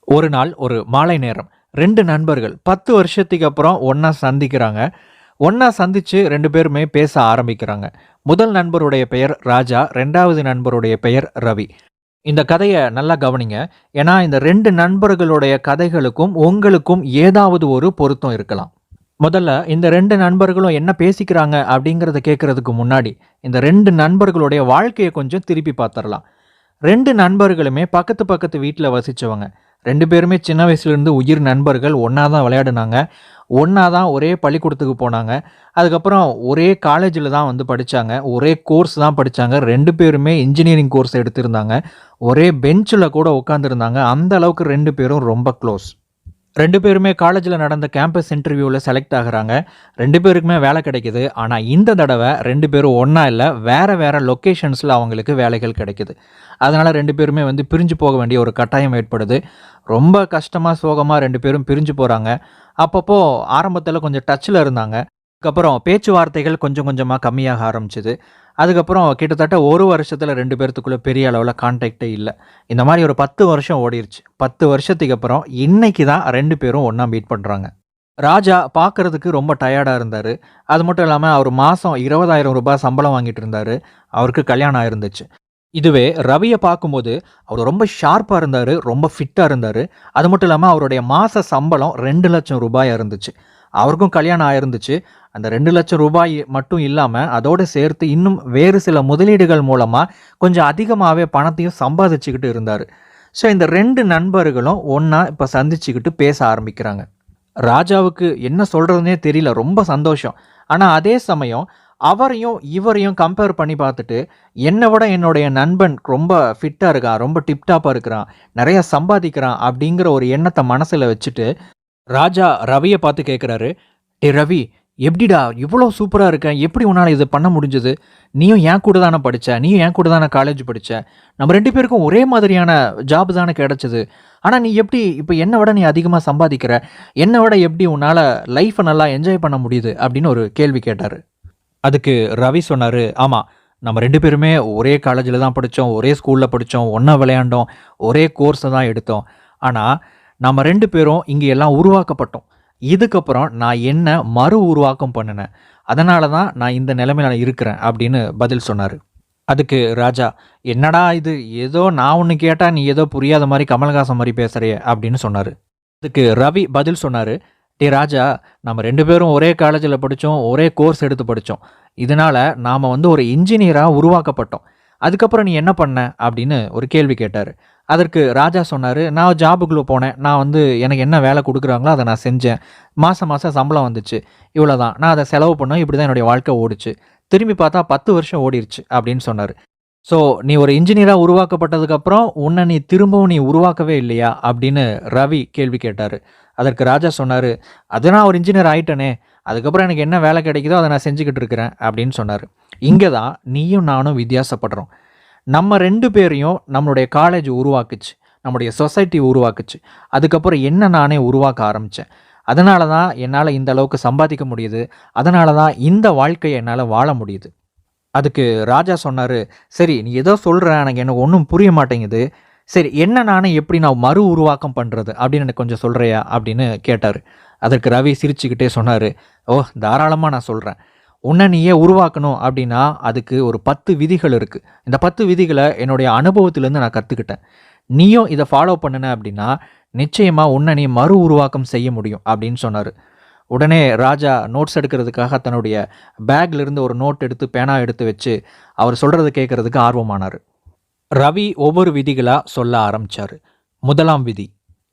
ஒரு நாள் ஒரு மாலை நேரம் 2 நண்பர்கள் 10 வருஷத்துக்கு அப்புறம் ஒண்ணா சந்திக்கிறாங்க. ஒண்ணா சந்திச்சு 2 பேருமே பேச ஆரம்பிக்கிறாங்க. முதல் நண்பருடைய பெயர் ராஜா, 2வது நண்பருடைய பெயர் ரவி. இந்த கதைய நல்லா கவனிங்க. ஏன்னா இந்த 2 நண்பர்களுடைய கதைகளுக்கும் உங்களுக்கும் ஏதாவது ஒரு பொருத்தம் இருக்கலாம். முதல்ல இந்த 2 நண்பர்களும் என்ன பேசிக்கிறாங்க அப்படிங்கிறத கேட்கறதுக்கு முன்னாடி, இந்த 2 நண்பர்களுடைய வாழ்க்கைய கொஞ்சம் திருப்பி பார்த்துறலாம். 2 நண்பர்களுமே பக்கத்து பக்கத்து வீட்ல வசிச்சவங்க. 2 பேருமே சின்ன வயசுலேருந்து உயிர் நண்பர்கள். ஒண்ணா தான் விளையாடுனாங்க. ஒண்ணா தான் ஒரே பள்ளிக்கூடத்துக்கு போனாங்க. அதுக்கப்புறம் ஒரே காலேஜில தான் வந்து படிச்சாங்க. ஒரே கோர்ஸ் தான் படிச்சாங்க. 2 பேருமே இன்ஜினியரிங் கோர்ஸ் எடுத்திருந்தாங்க. ஒரே பெஞ்சுல கூட உட்காந்துருந்தாங்க. அந்த அளவுக்கு 2 பேரும் ரொம்ப க்ளோஸ். 2 பேருமே காலேஜ்ல நடந்த கேம்பஸ் இன்டர்வியூல செலக்ட் ஆகுறாங்க. 2 பேருக்குமே வேலை கிடைக்குது. ஆனா இந்த தடவ 2 பேரும் ஒண்ணா இல்ல, வேற வேற லொகேஷன்ஸ்ல அவங்களுக்கு வேலைகள் கிடைக்குது. அதனால 2 பேருமே வந்து பிரிஞ்சு போக வேண்டிய ஒரு கட்டாயம் ஏற்படுது. ரொம்ப கஷ்டமா, சோகமா 2 பேரும் பிரிஞ்சு போறாங்க. அப்பப்போ ஆரம்பத்துல கொஞ்சம் டச்ல இருந்தாங்க. அதுக்கப்புறம் பேச்சுவார்த்தைகள் கொஞ்சம் கொஞ்சமா கம்மியாக ஆரம்பிச்சது. அதுக்கப்புறம் கிட்டத்தட்ட 1 வருஷத்துல 2 பேத்துக்குள்ள பெரிய அளவுல கான்டாக்ட்டே இல்ல. இந்த மாரி ஒரு 10 வருஷம் ஓடிருச்சு. 10 வருஷத்துக்கு அப்புறம் இன்னைக்கு தான் 2 பேரும் ஒண்ணா மீட் பண்றாங்க. ராஜா பார்க்கறதுக்கு ரொம்ப டயர்டா இருந்தாரு. அது மட்டும் இல்லாம அவரு மாசம் ரூ. 20,000 சம்பளம் வாங்கிட்டு இருந்தாரு. அவருக்கு கல்யாணம் ஆயிருந்துச்சு. இதுவே ரவிய பார்க்கும்போது, அவரு ரொம்ப ஷார்ப்பா இருந்தாரு. ரொம்ப ஃபிட்டா இருந்தாரு. அது மட்டும் இல்லாம அவருடைய மாச சம்பளம் ரூ. 2,00,000 இருந்துச்சு. அவருக்கும் கல்யாணம் ஆயிருந்துச்சு. அந்த ரூ. 2,00,000 மட்டும் இல்லாம, அதோட சேர்த்து இன்னும் வேறு சில முதலீடுகள் மூலமா கொஞ்சம் அதிகமாவே பணத்தையும் சம்பாதிச்சுக்கிட்டு இருந்தாரு. ஸோ இந்த 2 நண்பர்களும் ஒண்ணா இப்ப சந்திச்சுக்கிட்டு பேச ஆரம்பிக்கிறாங்க. ராஜாவுக்கு என்ன சொல்றதுன்னே தெரியல. ரொம்ப சந்தோஷம். ஆனா அதே சமயம் அவரையும், இவரையும் கம்பேர் பண்ணி பார்த்துட்டு, என்ன விட என்னுடைய நண்பன் ரொம்ப ஃபிட்டா இருக்கான். ரொம்ப டிப் டாப்பா இருக்கிறான். நெறைய சம்பாதிக்கிறான் அப்படிங்கிற ஒரு எண்ணத்த மனசுல வச்சுட்டு, ராஜா ரவிய பார்த்து கேட்குறாரு. "டேய் ரவி, எப்படிடா இவ்வளோ சூப்பரா இருக்க? எப்படி உன்னால இத பண்ண முடிஞ்சது? நீயும் என் கூட தான படிச்ச. நீயும் என் கூட தான காலேஜ் படிச்ச. நம்ம 2 பேருக்கும் ஒரே மாதிரியான ஜாப் தான கிடைச்சது. ஆனா நீ எப்படி இப்ப என்ன விட நீ அதிகமா சம்பாதிக்கிற? என்ன விட எப்படி உன்னால லைஃப்ப நல்லா என்ஜாய் பண்ண முடியுது?" அப்படின்னு ஒரு கேள்வி கேட்டாரு. அதுக்கு ரவி சொன்னாரு, "ஆமா. நம்ம 2 பேருமே ஒரே காலேஜ்ல தான் படிச்சோம். ஒரே ஸ்கூல்ல படிச்சோம். ஒண்ணா விளையாண்டோம். ஒரே கோர்ஸ தான் எடுத்தோம். ஆனா, நம்ம 2 பேரும் இங்க எல்லாம் உருவாக்கப்பட்டோம். இதுக்கப்புறம் நான் என்ன மறு உருவாக்கம் பண்ணுனேன். அதனால தான் நான் இந்த நிலைமையில இருக்கிறேன்." அப்படின்னு பதில் சொன்னாரு. அதுக்கு ராஜா, "என்னடா இது? ஏதோ நான் ஒண்ணு கேட்டா நீ ஏதோ புரியாத மாரி கமலஹாசன் மாரி பேசுறியே." அப்படின்னு சொன்னாரு. அதுக்கு ரவி பதில் சொன்னாரு. "டேய் ராஜா, நம்ம 2 பேரும் ஒரே காலேஜ்ல படிச்சோம். ஒரே கோர்ஸ் எடுத்து படிச்சோம். இதனால நாம வந்து ஒரு இன்ஜினியரா உருவாக்கப்பட்டோம். அதுக்கப்புறம் நீ என்ன பண்ண?" அப்படின்னு ஒரு கேள்வி கேட்டாரு. அதற்கு ராஜா சொன்னாரு, "நான் ஜாபுக்குள்ள போனேன். நான் வந்து எனக்கு என்ன வேலை குடுக்குறாங்களோ அத நான் செஞ்சேன். மாசம் மாசம் சம்பளம் வந்துச்சு. இவ்வளோதான். நான் அத செலவு பண்ணேன். இப்படி தான் என்னுடைய வாழ்க்கை ஓடுச்சு. திரும்பி பார்த்தா 10 வருஷம் ஓடிருச்சு." அப்படின்னு சொன்னாரு. "ஸோ நீ ஒரு இன்ஜினியரா உருவாக்கப்பட்டதுக்கப்புறம், உன்ன நீ திரும்பவும் நீ உருவாக்கவே இல்லையா?" அப்படின்னு ரவி கேள்வி கேட்டாரு. அதற்கு ராஜா சொன்னாரு, "அது நான் ஒரு இன்ஜினியர் ஆயிட்டேனே. அதுக்கப்புறம் எனக்கு என்ன வேலை கிடைக்குதோ அத நான் செஞ்சுக்கிட்டு இருக்கிறேன்." அப்படின்னு சொன்னாரு. இங்க தான் நீயும் நானும் வித்தியாசப்படுறோம். நம்ம 2 பேரையும் நம்மளுடைய காலேஜ் உருவாக்குச்சு. நம்முடைய சொசைட்டி உருவாக்குச்சு. அதுக்கப்புறம் என்ன நானே உருவாக்க ஆரம்பிச்சேன். அதனால தான் என்னால இந்த அளவுக்கு சம்பாதிக்க முடியுது. அதனால தான் இந்த வாழ்க்கைய என்னால வாழ முடியுது." அதுக்கு ராஜா சொன்னாரு, "சரி நீ ஏதோ சொல்ற. எனக்கு ஒண்ணும் புரிய மாட்டேங்குது. சரி என்ன நானே எப்படி நான் மறு உருவாக்கம் பண்றது? அப்படின்னு எனக்கு கொஞ்சம் சொல்றியா?" அப்படின்னு கேட்டாரு. அதற்கு ரவி சிரிச்சுக்கிட்டே சொன்னாரு, "ஓ! தாராளமா நான் சொல்றேன். உன்ன நீயே உருவாக்கணும் அப்படின்னா, அதுக்கு ஒரு 10 விதிகள் இருக்கு. இந்த 10 விதிகள என்னுடைய அனுபவத்திலேருந்து நான் கத்துக்கிட்டேன். நீயும் இத ஃபாலோ பண்ணுன அப்படின்னா, நிச்சயமா உன்ன நீ மறு உருவாக்கம் செய்ய முடியும்." அப்படின்னு சொன்னாரு. உடனே ராஜா நோட்ஸ் எடுக்கிறதுக்காக தன்னுடைய பேக்ல இருந்து ஒரு நோட் எடுத்து, பேனா எடுத்து வச்சு, அவர் சொல்றத கேட்கறதுக்கு ஆர்வமானாரு. ரவி ஒவ்வொரு விதிகளா சொல்ல ஆரம்பிச்சாரு. முதலாம் விதி,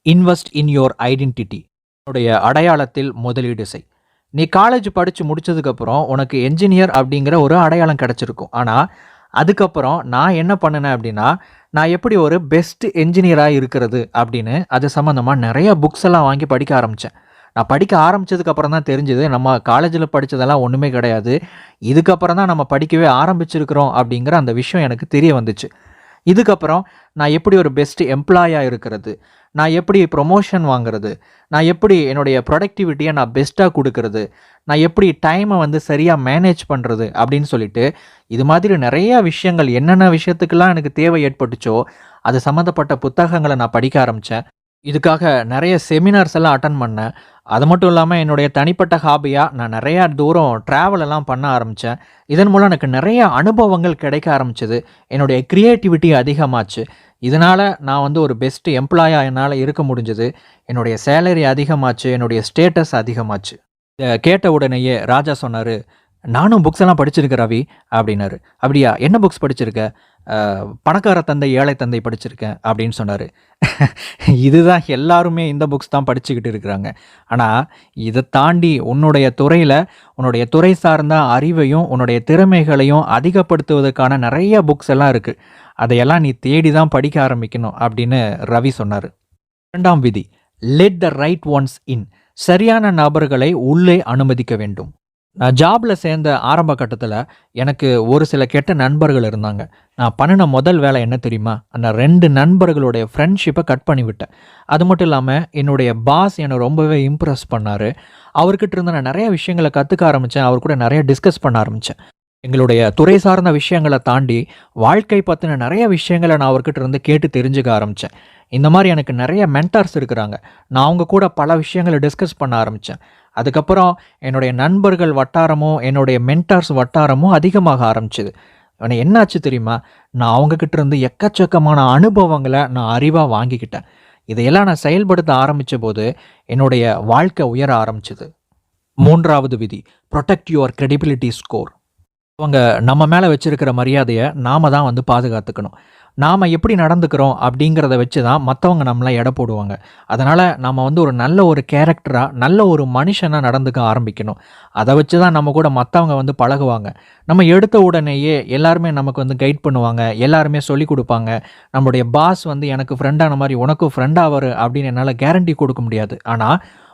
இன்வெஸ்ட் இன் யோர் ஐடென்டிட்டி. உன்னுடைய அடையாளத்தில் முதலீடு செய். நீ காலேஜ் படிச்சு முடிச்சதுக்கப்புறம் உனக்கு என்ஜினியர் அப்படிங்கிற ஒரு அடையாளம் கிடைச்சிருக்கும். ஆனா, அதுக்கப்புறம் நான் என்ன பண்ணுனேன் அப்படின்னா, நான் எப்படி ஒரு பெஸ்ட் என்ஜினியரா இருக்கிறது அப்படின்னு அது சம்மந்தமா நெறைய புக்ஸ் எல்லாம் வாங்கி படிக்க ஆரம்பிச்சேன். நான் படிக்க ஆரம்பிச்சதுக்கப்புறம் தான் தெரிஞ்சது, நம்ம காலேஜ்ல படிச்சதெல்லாம் ஒண்ணுமே கிடையாது. இதுக்கப்புறம் தான் நம்ம படிக்கவே ஆரம்பிச்சிருக்கிறோம் அப்படிங்கிற அந்த விஷயம் எனக்கு தெரிய வந்துச்சு. இதுக்கப்புறம் நான் எப்படி ஒரு பெஸ்ட் எம்ப்ளாயா இருக்கிறது, நான் எப்படி ப்ரொமோஷன் வாங்குறது, நான் எப்படி என்னுடைய ப்ரொடக்டிவிட்டிய நான் பெஸ்ட்டா குடுக்குறது, நான் எப்படி டைம வந்து சரியா மேனேஜ் பண்றது அப்படின்னு சொல்லிட்டு, இது மாதிரி நெறைய விஷயங்கள் என்னென்ன விஷயத்துக்கெல்லாம் எனக்கு தேவை ஏற்பட்டுச்சோ, அது சம்மந்தப்பட்ட புத்தகங்கள நான் படிக்க ஆரம்பிச்சேன். இதுக்காக நெறைய செமினார்ஸ் எல்லாம் அட்டெண்ட் பண்ணேன். அது மட்டும் இல்லாம என்னுடைய தனிப்பட்ட ஹாபியா நான் நெறையா தூரம் ட்ராவல் எல்லாம் பண்ண ஆரம்பிச்சேன். இதன் மூலம் எனக்கு நெறைய அனுபவங்கள் கிடைக்க ஆரம்பிச்சது. என்னுடைய கிரியேட்டிவிட்டி அதிகமாச்சு. இதனால நான் வந்து ஒரு பெஸ்ட் எம்ப்ளாயா என்னால இருக்க முடிஞ்சது. என்னுடைய சேலரி அதிகமாச்சு. என்னுடைய ஸ்டேட்டஸ் அதிகமாச்சு. இத கேட்ட உடனேயே ராஜா சொன்னாரு, "நானும் புக்ஸ் எல்லாம் படிச்சிருக்கேன் ரவி" அப்படின்னாரு. "அப்படியா? என்ன புக்ஸ் படிச்சிருக்க?" "அ பணக்கார தந்தை, ஏழை தந்தை படிச்சிருக்கேன்" அப்படின்னு சொன்னாரு. இதுதான் எல்லாருமே இந்த புக்ஸ் தான் படிச்சுக்கிட்டு இருக்கிறாங்க. ஆனா, இத தாண்டி உன்னுடைய துறையில, உன்னுடைய துறை சார்ந்த அறிவையும், உன்னுடைய திறமைகளையும் அதிகப்படுத்துவதற்கான நெறைய புக்ஸ் எல்லாம் இருக்கு. அதையெல்லாம் நீ தேடி தான் படிக்க ஆரம்பிக்கணும் அப்படின்னு ரவி சொன்னாரு. 2ஆம் விதி, let the right once in. சரியான நபர்களை உள்ளே அனுமதிக்க வேண்டும். நான் ஜாப்ல சேர்ந்த ஆரம்ப கட்டத்துல எனக்கு ஒரு சில கெட்ட நண்பர்கள் இருந்தாங்க. நான் பண்ணுன முதல் வேலை என்ன தெரியுமா? அந்த 2 நண்பர்களுடைய ஃப்ரெண்ட்ஷிப்பை கட் பண்ணிவிட்டேன். அது மட்டும் இல்லாம என்னுடைய பாஸ் என்னை ரொம்பவே இம்ப்ரெஸ் பண்ணாரு. அவர்கிட்ட இருந்து நான் நெறைய விஷயங்கள கத்துக்க ஆரம்பிச்சேன். அவர் கூட நெறைய டிஸ்கஸ் பண்ண ஆரம்பிச்சேன். எங்களுடைய துறை சார்ந்த விஷயங்கள தாண்டி, வாழ்க்கை பத்தின நெறைய விஷயங்கள நான் அவர்கிட்ட இருந்து கேட்டு தெரிஞ்சுக்க ஆரம்பிச்சேன். இந்த மாரி எனக்கு நெறைய மென்டார்ஸ் இருக்கிறாங்க. நான் அவங்க கூட பல விஷயங்கள டிஸ்கஸ் பண்ண ஆரம்பிச்சேன். அதுக்கப்புறம் என்னுடைய நண்பர்கள் வட்டாரமும், என்னுடைய மென்டார்ஸ் வட்டாரமும் அதிகமாக ஆரம்பிச்சது. ஆனா என்னாச்சு தெரியுமா? நான் அவங்க கிட்ட இருந்து எக்கச்சக்கமான அனுபவங்கள நான் அறிவா வாங்கிக்கிட்டேன். இதையெல்லாம் நான் செயல்படுத்த ஆரம்பிச்சபோது, என்னுடைய வாழ்க்கை உயர ஆரம்பிச்சது. 3வது விதி, புரொடெக்ட் யுவர் கிரெடிபிலிட்டி ஸ்கோர். அவங்க நம்ம மேல வச்சிருக்கிற மரியாதைய நாம தான் வந்து பாதுகாத்துக்கணும். நாம எப்படி நடந்துக்கிறோம் அப்படிங்கிறத வச்சு தான் மத்தவங்க நம்மள எடை போடுவாங்க. அதனால நாம வந்து ஒரு நல்ல ஒரு கேரக்டரா, நல்ல ஒரு மனுஷனா நடந்துக்க ஆரம்பிக்கணும். அத வச்சு தான் நம்ம கூட மத்தவங்க வந்து பழகுவாங்க. நம்ம எடுத்த உடனேயே எல்லாருமே நமக்கு வந்து கைட் பண்ணுவாங்க. எல்லாருமே சொல்லிக் குடுப்பாங்க. நம்முடைய பாஸ் வந்து எனக்கு ஃப்ரெண்டான மாரி உனக்கும் ஃப்ரெண்ட் ஆவாரு அப்படின்னு என்னால கேரண்டி குடுக்க முடியாது. ஆனா,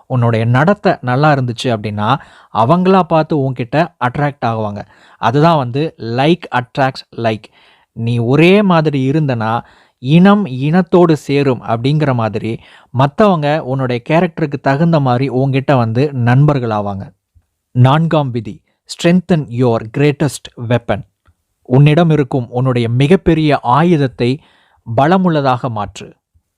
உன்னுடைய நடத்தை நல்லா இருந்துச்சு அப்படின்னா, அவங்களா பார்த்து உன்கிட்ட அட்ராக்ட் ஆகுவாங்க. அதுதான் வந்து லைக் அட்ராக்ட்ஸ் லைக். நீ ஒரே மாதிரி இருந்தனா, இனம் இனத்தோடு சேரும் அப்படிங்கிற மாதிரி, மத்தவங்க உன்னுடைய கேரக்டருக்கு தகுந்த மாரி உன்கிட்ட வந்து நண்பர்கள் ஆவாங்க. 4ஆம் விதி, ஸ்ட்ரெங்தன் யுவர் கிரேட்டஸ்ட் வெப்பன். உன்னிடம் இருக்கும் உன்னுடைய மிகப்பெரிய ஆயுதத்தை பலமுள்ளதாக மாற்று.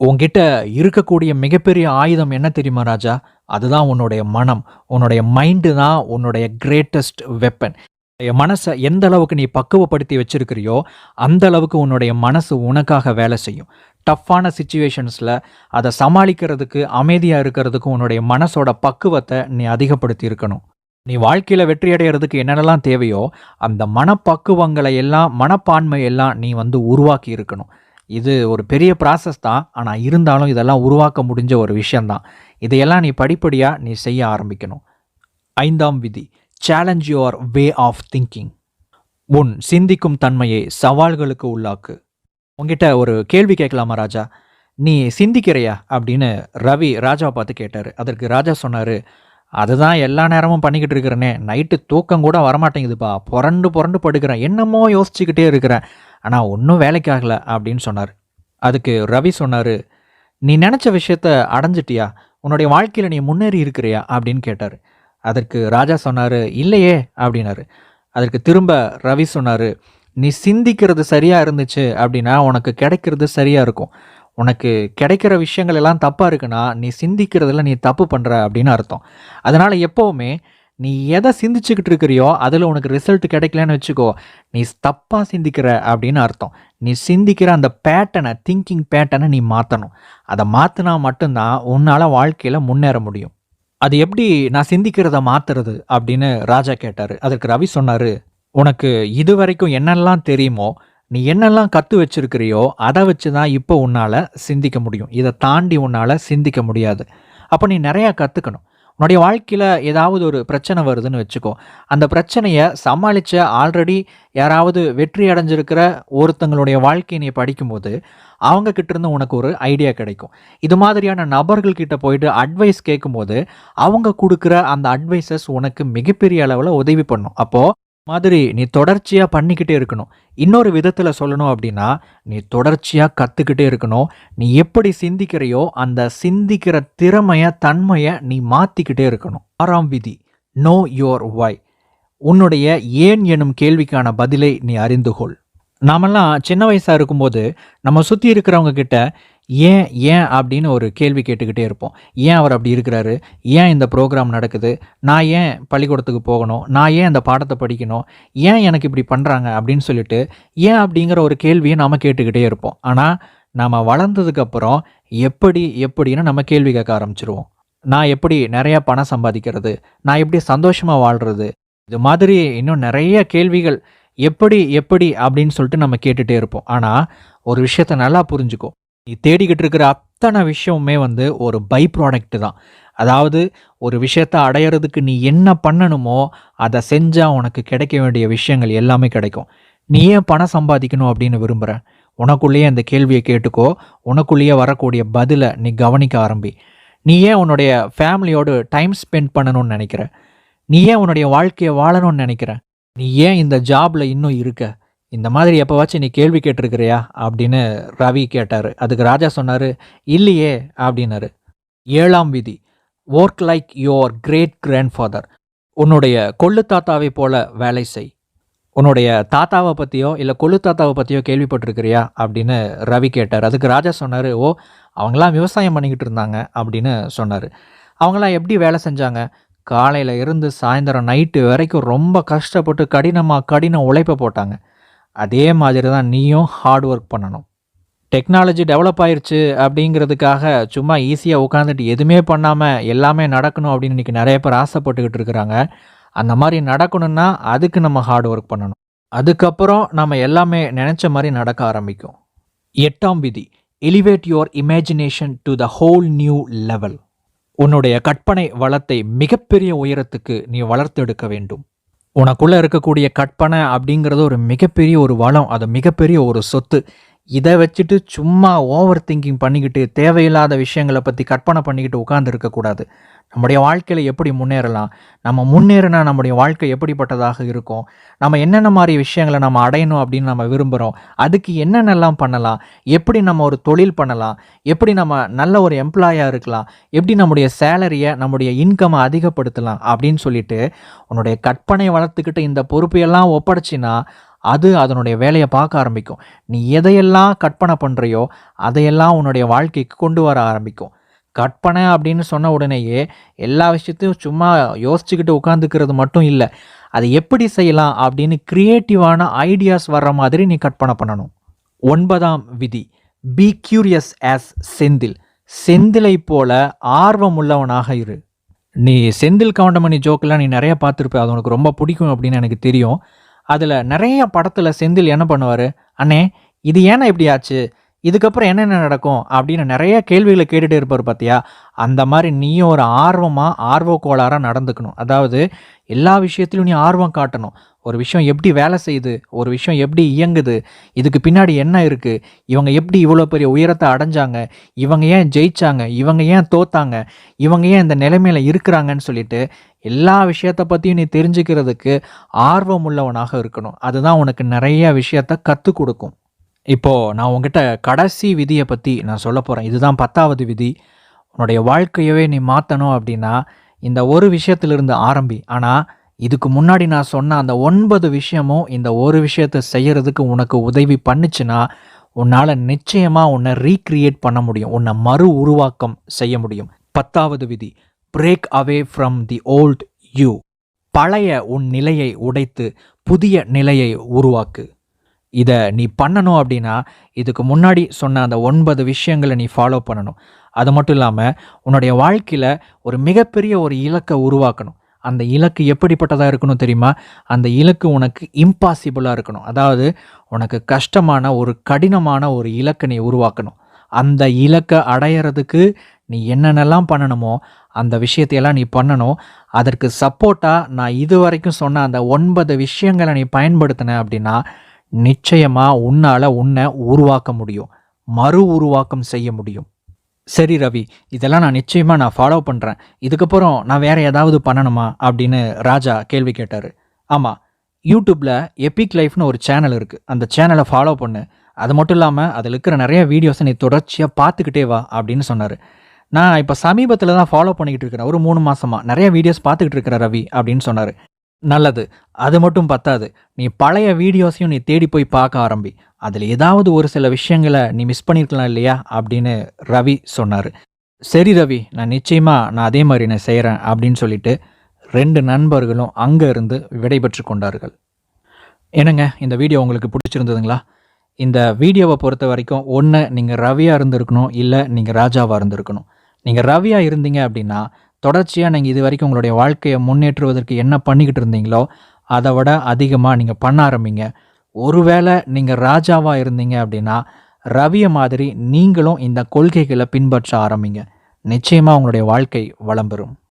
உன்கிட்ட இருக்கக்கூடிய மிகப்பெரிய ஆயுதம் என்ன தெரியுமா ராஜா? அதுதான் உன்னுடைய மனம். உன்னுடைய மைண்டு தான் உன்னுடைய கிரேட்டஸ்ட் வெப்பன். உன்னுடைய மனச எந்த அளவுக்கு நீ பக்குவப்படுத்தி வச்சிருக்கிறியோ, அந்த அளவுக்கு உன்னுடைய மனசு உனக்காக வேலை செய்யும். டஃப்பான சிச்சுவேஷன்ஸ்ல அத சமாளிக்கிறதுக்கு, அமைதியா இருக்கிறதுக்கு உன்னுடைய மனசோட பக்குவத்த நீ அதிகப்படுத்தி இருக்கணும். நீ வாழ்க்கையில வெற்றி அடையறதுக்கு என்னென்னலாம் தேவையோ, அந்த மனப்பக்குவங்களை எல்லாம், மனப்பான்மை எல்லாம் நீ வந்து உருவாக்கி இருக்கணும். இது ஒரு பெரிய ப்ராசஸ் தான். ஆனா இருந்தாலும் இதெல்லாம் உருவாக்க முடிஞ்ச ஒரு விஷயம் தான். இதையெல்லாம் நீ படிப்படியா நீ செய்ய ஆரம்பிக்கணும். 5ஆம் விதி, challenge your way of thinking. உன் சிந்திக்கும் தன்மையை சவால்களுக்கு உள்ளாக்கு. உன்கிட்ட ஒரு கேள்வி கேட்கலாமா ராஜா? நீ சிந்திக்கிறையா? அப்படின்னு ரவி ராஜாவை பார்த்து கேட்டாரு. அதற்கு ராஜா சொன்னாரு, அதுதான் எல்லா நேரமும் பண்ணிக்கிட்டு இருக்கிறேனே. நைட்டு தூக்கம் கூட வரமாட்டேங்குதுப்பா. புரண்டு புரண்டு படுக்கிறேன். என்னமோ யோசிச்சுக்கிட்டே இருக்கிறேன். ஆனா ஒன்றும் வேலைக்கு ஆகல அப்படின்னு சொன்னாரு. அதுக்கு ரவி சொன்னாரு, நீ நினைச்ச விஷயத்த அடைஞ்சிட்டியா? உன்னுடைய வாழ்க்கையில நீ முன்னேறி இருக்கிறியா? அப்படின்னு கேட்டாரு. அதற்கு ராஜா சொன்னாரு, இல்லையே அப்படின்னாரு. அதற்கு திரும்ப ரவி சொன்னாரு, நீ சிந்திக்கிறது சரியா இருந்துச்சு அப்படின்னா உனக்கு கிடைக்கிறது சரியா இருக்கும். உனக்கு கிடைக்கிற விஷயங்கள் எல்லாம் தப்பா இருக்குன்னா, நீ சிந்திக்கிறதுல நீ தப்பு பண்ற அப்படின்னு அர்த்தம். அதனால எப்பவுமே நீ எதை சிந்திச்சுக்கிட்டு இருக்கிறியோ, அதில உனக்கு ரிசல்ட் கிடைக்கலன்னு வச்சுக்கோ, நீ தப்பா சிந்திக்கிற அப்படின்னு அர்த்தம். நீ சிந்திக்கிற அந்த பேட்டர்ன, திங்கிங் பேட்டர்ன நீ மாத்தணும். அத மாத்துனா மட்டும் தான் உன்னால வாழ்க்கையில முன்னேற முடியும். அது எப்படி நான் சிந்திக்கிறத மாத்துறது அப்படின்னு ராஜா கேட்டாரு. அதற்கு ரவி சொன்னாரு, உனக்கு இதுவரைக்கும் என்னெல்லாம் தெரியுமோ, நீ என்னெல்லாம் கத்து வச்சிருக்கிறியோ, அத வச்சு தான் இப்போ உன்னால சிந்திக்க முடியும். இத தாண்டி உன்னால சிந்திக்க முடியாது. அப்ப நீ நெறைய கத்துக்கணும். உன்னுடைய வாழ்க்கையில ஏதாவது ஒரு பிரச்சனை வருதுன்னு வச்சுக்கோ. அந்த பிரச்சனைய சமாளிச்ச ஆல்ரெடி யாராவது வெற்றி அடைஞ்சிருக்கிற ஒருத்தங்களுடைய வாழ்க்கைய நீ படிக்கும்போது, அவங்க கிட்ட இருந்து உனக்கு ஒரு ஐடியா கிடைக்கும். இது மாதிரியான நபர்கள் கிட்ட போயிட்டு அட்வைஸ் கேட்கும்போது, அவங்க குடுக்குற அந்த அட்வைஸஸ் உனக்கு மிகப்பெரிய அளவுல உதவி பண்ணும். அப்போ மாதிரி நீ தொடர்ச்சியா பண்ணிக்கிட்டே இருக்கணும். இன்னொரு விதத்துல சொல்லணும் அப்படின்னா, நீ தொடர்ச்சியா கத்துக்கிட்டே இருக்கணும். நீ எப்படி சிந்திக்கிறையோ, அந்த சிந்திக்கிற திறமைய, தன்மைய நீ மாத்திக்கிட்டே இருக்கணும். 6ஆம் விதி, நோ யுவர் வை. உன்னுடைய ஏன் எனும் கேள்விக்கான பதிலை நீ அறிந்து கொள். நாமெல்லாம் சின்ன வயசா இருக்கும்போது, நம்ம சுத்தி இருக்கிறவங்க கிட்ட, ஏன் ஏன் அப்படின்னு ஒரு கேள்வி கேட்டுக்கிட்டே இருப்போம். ஏன் அவர் அப்படி இருக்கிறாரு? ஏன் இந்த ப்ரோகிராம் நடக்குது? நான் ஏன் பள்ளிக்கூடத்துக்கு போகணும்? நான் ஏன் இந்த பாடத்த படிக்கணும்? ஏன் எனக்கு இப்படி பண்றாங்க? அப்படின்னு சொல்லிட்டு, ஏன் அப்படிங்கிற ஒரு கேள்விய நாம கேட்டுக்கிட்டே இருப்போம். ஆனா, நாம வளர்ந்ததுக்கப்புறம் எப்படின்னு நம்ம கேள்வி கேட்க ஆரம்பிச்சுருவோம். நான் எப்படி நெறைய பணம் சம்பாதிக்கிறது? நான் எப்படி சந்தோஷமா வாழ்றது? இது மாதிரி இன்னும் நெறைய கேள்விகள் எப்படி அப்படின்னு சொல்லிட்டு நம்ம கேட்டுட்டே இருப்போம். ஆனா, ஒரு விஷயத்த நல்லா புரிஞ்சுக்கோ. நீ தேடிக்கிட்டு இருக்கிற அத்தனை விஷயமுமே வந்து ஒரு பை ப்ராடக்ட் தான். அதாவது ஒரு விஷயத்த அடையறதுக்கு நீ என்ன பண்ணணுமோ, அத செஞ்சா உனக்கு கிடைக்க வேண்டிய விஷயங்கள் எல்லாமே கிடைக்கும். நீ ஏன் பணம் சம்பாதிக்கணும் அப்படின்னு விரும்புற? உனக்குள்ளேயே அந்த கேள்விய கேட்டுக்கோ. உனக்குள்ளேயே வரக்கூடிய பதில நீ கவனிக்க ஆரம்பி. நீ ஏன் உன்னுடைய ஃபேமிலியோடு டைம் ஸ்பெண்ட் பண்ணணும்னு நெனைக்கிற? நீ ஏன் உன்னுடைய வாழ்க்கைய வாழணும்னு நெனைக்கிற? நீ ஏன் இந்த ஜாப்ல இன்னும் இருக்க? இந்த மாதிரி எப்பவாச்சும் நீ கேள்வி கேட்டிருக்கிறியா? அப்படின்னு ரவி கேட்டாரு. அதுக்கு ராஜா சொன்னாரு, இல்லையே அப்படின்னாரு. 7ஆம் விதி. Work like your great grandfather. உன்னுடைய கொள்ளு தாத்தாவை போல வேலை செய். உன்னுடைய தாத்தாவ பத்தியோ, இல்ல கொள்ளு தாத்தாவ பத்தியோ கேள்விப்பட்டிருக்கிறியா? அப்படின்னு ரவி கேட்டாரு. அதுக்கு ராஜா சொன்னாரு, ஓ! அவங்கலாம் விவசாயம் பண்ணிக்கிட்டு இருந்தாங்க அப்படின்னு சொன்னாரு. அவங்கலாம் எப்படி வேலை செஞ்சாங்க? காலையில இருந்து சாயந்தரம் நைட்டு வரைக்கும் ரொம்ப கஷ்டப்பட்டு கடின உழைப்ப போட்டாங்க. அதே மாதிரி தான் நீயும் ஹார்ட் ஒர்க் பண்ணணும். டெக்னாலஜி டெவலப் ஆயிருச்சு அப்படிங்கிறதுக்காக சும்மா ஈஸியா உட்காந்துட்டு எதுவுமே பண்ணாம எல்லாமே நடக்கணும் அப்படின்னு இன்னைக்கு நெறைய பேர் ஆசைப்பட்டுக்கிட்டு இருக்கிறாங்க. அந்த மாரி நடக்கணும்னா அதுக்கு நம்ம ஹார்ட் ஒர்க் பண்ணணும். அதுக்கப்புறம் நம்ம எல்லாமே நெனைச்ச மாரி நடக்க ஆரம்பிக்கும். 8ஆம் விதி. Elevate your imagination to the whole new level. உன்னுடைய கற்பனை வளத்தை மிகப்பெரிய உயரத்துக்கு நீ வளர்த்தெடுக்க வேண்டும். உனக்குள்ள இருக்கக்கூடிய கற்பனை அப்படிங்கிறது ஒரு மிகப்பெரிய ஒரு வளம். அது மிகப்பெரிய ஒரு சொத்து. இத வச்சுட்டு சும்மா ஓவர் திங்கிங் பண்ணிக்கிட்டு, தேவையில்லாத விஷயங்கள பத்தி கற்பனை பண்ணிக்கிட்டு உட்கார்ந்து இருக்கக்கூடாது. நம்முடைய வாழ்க்கையில எப்படி முன்னேறலாம்? நம்ம முன்னேறினா நம்முடைய வாழ்க்கை எப்படிப்பட்டதாக இருக்கும்? நம்ம என்னென்ன மாரி விஷயங்கள நம்ம அடையணும் அப்படின்னு நம்ம விரும்புறோம்? அதுக்கு என்னென்னலாம் பண்ணலாம்? எப்படி நம்ம ஒரு தொழில் பண்ணலாம்? எப்படி நம்ம நல்ல ஒரு எம்ப்ளாயா இருக்கலாம்? எப்படி நம்முடைய சேலரிய, நம்முடைய இன்கம அதிகப்படுத்தலாம்? அப்படின்னு சொல்லிட்டு, உன்னுடைய கற்பனை வளர்த்துக்கிட்டு இந்த பொறுப்பையெல்லாம் ஒப்படைச்சின்னா, அது அதனுடைய வேலைய பார்க்க ஆரம்பிக்கும். நீ எதையெல்லாம் கற்பனை பண்றியோ, அதையெல்லாம் உன்னுடைய வாழ்க்கைக்கு கொண்டு வர ஆரம்பிக்கும். கற்பனை அப்படின்னு சொன்ன உடனேயே எல்லா விஷயத்தையும் சும்மா யோசிச்சுக்கிட்டு உட்காந்துக்கிறது மட்டும் இல்ல. அதை எப்படி செய்யலாம் அப்படின்னு கிரியேட்டிவான ஐடியாஸ் வர்ற மாதிரி நீ கற்பனை பண்ணணும். 9ஆம் விதி. Be curious as Senthil. செந்திலைப் போல ஆர்வமுள்ளவனாக இரு. நீ செந்தில் கவுண்டமணி ஜோக்கெல்லாம் நீ நெறைய பார்த்துருப்ப. அது உனக்கு ரொம்ப பிடிக்கும் அப்படின்னு எனக்கு தெரியும். அதுல நெறைய படத்துல செந்தில் என்ன பண்ணுவாரு? "அண்ணே, இது ஏண்ணே இப்படி ஆச்சு? இதுக்கப்புறம் என்னென்ன நடக்கும்?" அப்படின்னு நெறைய கேள்விகள கேட்டுட்டே இருப்பாரு பார்த்தியா? அந்த மாரி நீயும் ஒரு ஆர்வக்கோளாறா நடந்துக்கணும். அதாவது எல்லா விஷயத்திலும் நீ ஆர்வம் காட்டணும். ஒரு விஷயம் எப்படி வேலை செய்யுது? ஒரு விஷயம் எப்படி இயங்குது? இதுக்கு பின்னாடி என்ன இருக்கு? இவங்க எப்படி இவ்வளோ பெரிய உயரத்த அடைஞ்சாங்க? இவங்க ஏன் ஜெயிச்சாங்க? இவங்க ஏன் தோத்தாங்க? இவங்க ஏன் இந்த நிலைமையில இருக்கிறாங்கன்னு சொல்லிட்டு, எல்லா விஷயத்த பத்தியும் நீ தெரிஞ்சுக்கிறதுக்கு ஆர்வம் உள்ளவனாக இருக்கணும். அதுதான் உனக்கு நெறைய விஷயத்த கத்துக் குடுக்கும். இப்போ நான் உன்கிட்ட கடைசி விதிய பத்தி நான் சொல்லப் போறேன். இதுதான் 10வது விதி. உன்னுடைய வாழ்க்கையவே நீ மாத்தணும் அப்படின்னா, இந்த ஒரு விஷயத்திலிருந்து ஆரம்பி. ஆனா, இதுக்கு முன்னாடி நான் சொன்ன அந்த 9 விஷயமும் இந்த ஒரு விஷயத்த செய்யறதுக்கு உனக்கு உதவி பண்ணுச்சுன்னா, உன்னால நிச்சயமா உன்னை ரீகிரியேட் பண்ண முடியும். உன்னை மறு உருவாக்கம் செய்ய முடியும். 10வது விதி. Break away from the volt you. பழைய உன் நிலையை உடைத்து புதிய நிலையை உருவாக்கு. இத நீ பண்ணணும் அப்படின்னா, இதுக்கு முன்னாடி சொன்ன அந்த 9 விஷயங்கள நீ ஃபாலோ பண்ணணும். அது மட்டும் இல்லாம, உன்னுடைய வாழ்க்கையில ஒரு மிகப்பெரிய ஒரு இலக்க உருவாக்கணும். அந்த இலக்கு எப்படிப்பட்டதா இருக்கணும் தெரியுமா? அந்த இலக்கு உனக்கு இம்பாசிபிளா இருக்கணும். அதாவது உனக்கு கஷ்டமான ஒரு கடினமான ஒரு இலக்க நீ உருவாக்கணும். அந்த இலக்க அடையறதுக்கு நீ என்னென்னலாம் பண்ணணுமோ, அந்த விஷயத்தையெல்லாம் நீ பண்ணணும். அதற்கு சப்போர்ட்டா நான் இதுவரைக்கும் சொன்ன அந்த 9 விஷயங்கள நீ பயன்படுத்தின அப்படின்னா, நிச்சயமா உன்னால உன்னை உருவாக்க முடியும். மறு உருவாக்கம் செய்ய முடியும். சரி ரவி, இதெல்லாம் நிச்சயமா நான் ஃபாலோ பண்றேன். இதுக்கப்புறம் நான் வேற ஏதாவது பண்ணணுமா? அப்படின்னு ராஜா கேள்வி கேட்டாரு. ஆமா, யூடியூப்ல எபிக் லைஃப்னு ஒரு சேனல் இருக்கு. அந்த சேனலை ஃபாலோ பண்ணு. அது மட்டும் இல்லாம அதில் இருக்கிற நிறைய வீடியோஸை நீ தொடர்ச்சியா பார்த்துக்கிட்டே வா அப்படின்னு சொன்னாரு. நான் இப்போ சமீபத்தில் தான் ஃபாலோ பண்ணிக்கிட்டு இருக்கிறேன். ஒரு 3 மாசமா நிறைய வீடியோஸ் பார்த்துக்கிட்டு இருக்கிறேன் ரவி அப்படின்னு சொன்னாரு. நல்லது. அது மட்டும் பத்தாது. நீ பழைய வீடியோஸையும் நீ தேடி போய் பார்க்க ஆரம்பி. அதில ஏதாவது ஒரு சில விஷயங்கள நீ மிஸ் பண்ணியிருக்கலாம் இல்லையா? அப்படின்னு ரவி சொன்னாரு. சரி ரவி, நான் நிச்சயமா அதே மாரி நான் செய்றேன் அப்படின்னு சொல்லிட்டு 2 நண்பர்களும் அங்க இருந்து விடைபெற்றுக் கொண்டார்கள். என்னங்க இந்த வீடியோ உங்களுக்கு பிடிச்சிருந்ததுங்களா? இந்த வீடியோவ பொறுத்தவரைக்கும் ஒண்ணு நீங்க ரவியா இருந்திருக்கணும், இல்ல நீங்க ராஜாவா இருந்திருக்கணும். நீங்க ரவியா இருந்தீங்க அப்படின்னா, தொடர்ச்சியா நீங்க இதுவரைக்கும் உங்களுடைய வாழ்க்கைய முன்னேற்றுவதற்கு என்ன பண்ணிக்கிட்டு இருந்தீங்களோ, அத விட அதிகமா நீங்க பண்ண ஆரம்பிங்க. ஒருவேள நீங்க ராஜாவா இருந்தீங்க அப்படின்னா, ரவிய மாதிரி நீங்களும் இந்த கொள்கைகள பின்பற்ற ஆரம்பிங்க. நிச்சயமா உங்களுடைய வாழ்க்கை வளம் பெறும்.